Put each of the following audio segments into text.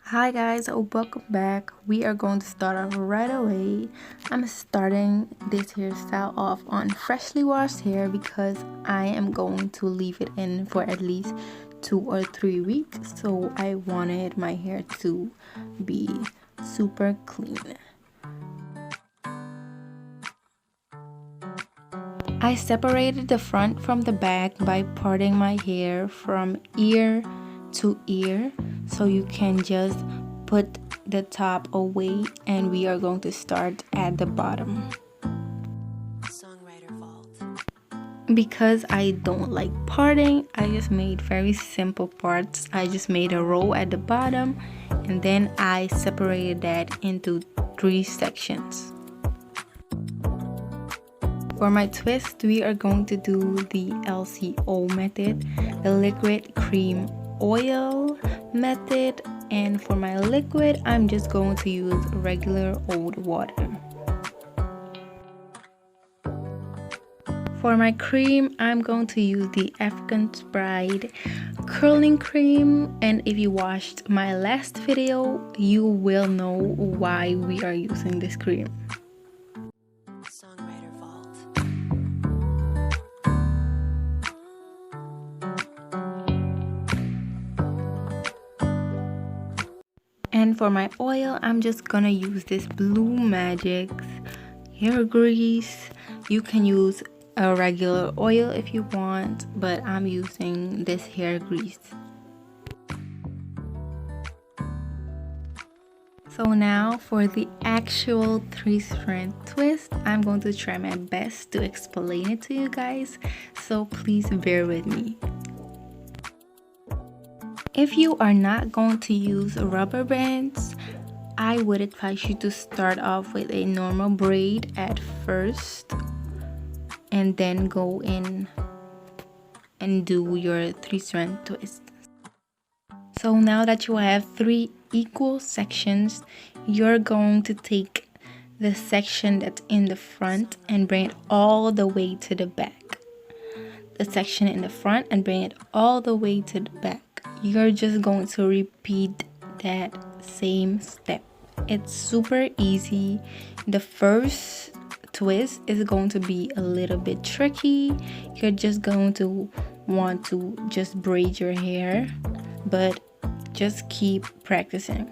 Hi guys, welcome back. We are going to start off right away. I'm starting this hairstyle off on freshly washed hair because I am going to leave it in for at least 2 or 3 weeks. So I wanted my hair to be super clean. I separated the front from the back by parting my hair from ear to ear, so you can just put the top away, and we are going to start at the bottom. Because I don't like parting, I just made very simple parts. I just made a row at the bottom and then I separated that into 3 sections. For my twist, we are going to do the LCO method, the liquid cream oil method, and for my liquid, I'm just going to use regular old water. For my cream, I'm going to use the African Pride curling cream, and if you watched my last video, you will know why we are using this cream. And for my oil, I'm just gonna use this Blue Magic's hair grease. You can use a regular oil if you want, but I'm using this hair grease. So now for the actual 3-strand twist, I'm going to try my best to explain it to you guys, so please bear with me. If you are not going to use rubber bands, I would advise you to start off with a normal braid at first and then go in and do your 3-strand twist. So now that you have 3 equal sections, you're going to take the section that's in the front and bring it all the way to the back. The section in the front and bring it all the way to the back. You're just going to repeat that same step. It's super easy. The first twist is going to be a little bit tricky. You're just going to want to just braid your hair, but just keep practicing.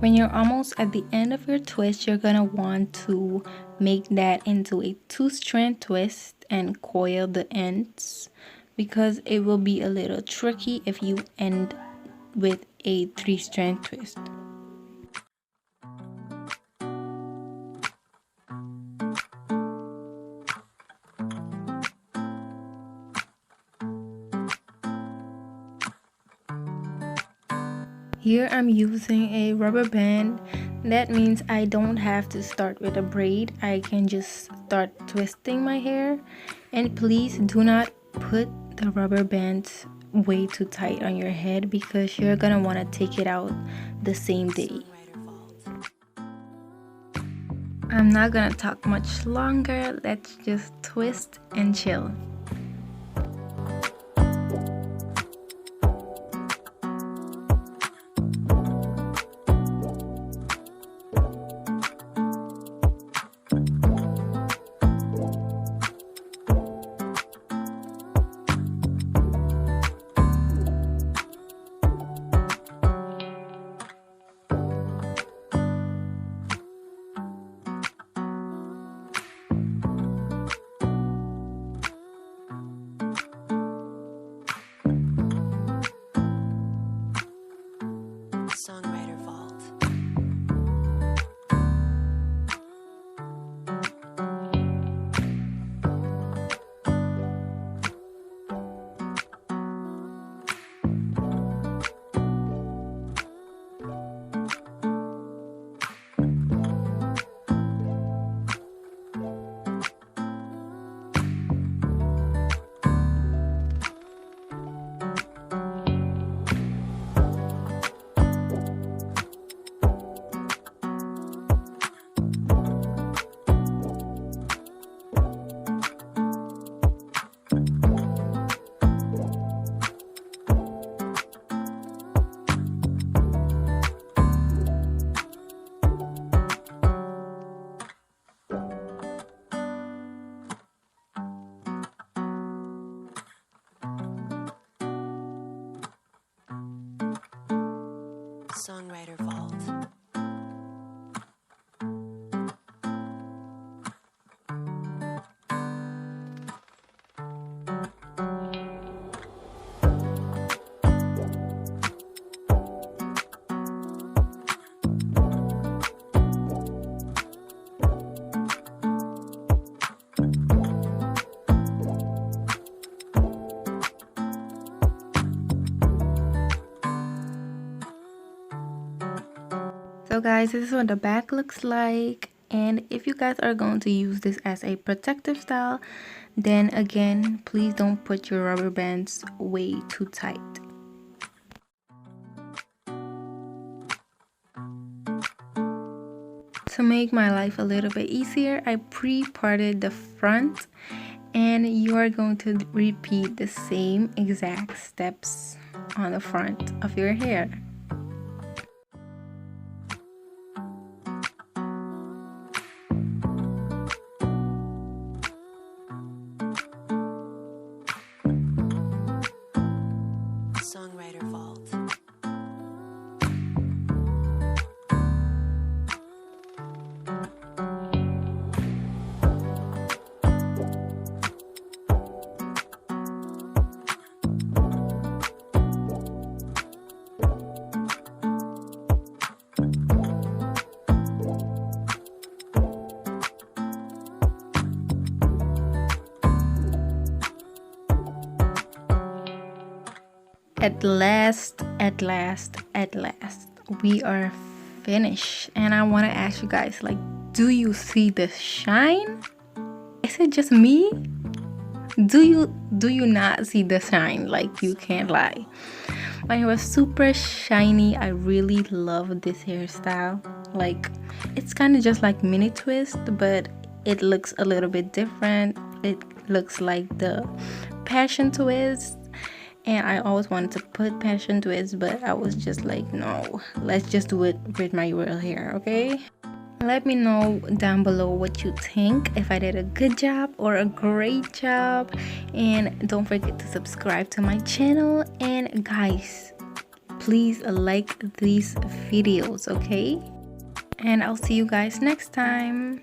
When you're almost at the end of your twist, you're gonna want to make that into a 2-strand twist and coil the ends, because it will be a little tricky if you end with a 3-strand twist. Here I'm using a rubber band. That means I don't have to start with a braid. I can just start twisting my hair. And please do not put the rubber bands way too tight on your head, because you're gonna want to take it out the same day. I'm not gonna talk much longer. Let's just twist and chill. Songwriter Vault. So guys, this is what the back looks like, and if you guys are going to use this as a protective style, then again, please don't put your rubber bands way too tight. To make my life a little bit easier, I pre-parted the front, and you are going to repeat the same exact steps on the front of your hair. Songwriter Vault. At last, we are finished. And I want to ask you guys, like, do you see the shine? Is it just me? Do you not see the shine? Like, you can't lie. My hair was super shiny. I really love this hairstyle. Like, it's kind of just like mini twist, but it looks a little bit different. It looks like the passion twist. And I always wanted to put passion twist, but I was just like, no, let's just do it with my real hair, okay? Let me know down below what you think, if I did a good job or a great job. And don't forget to subscribe to my channel. And guys, please like these videos, okay? And I'll see you guys next time.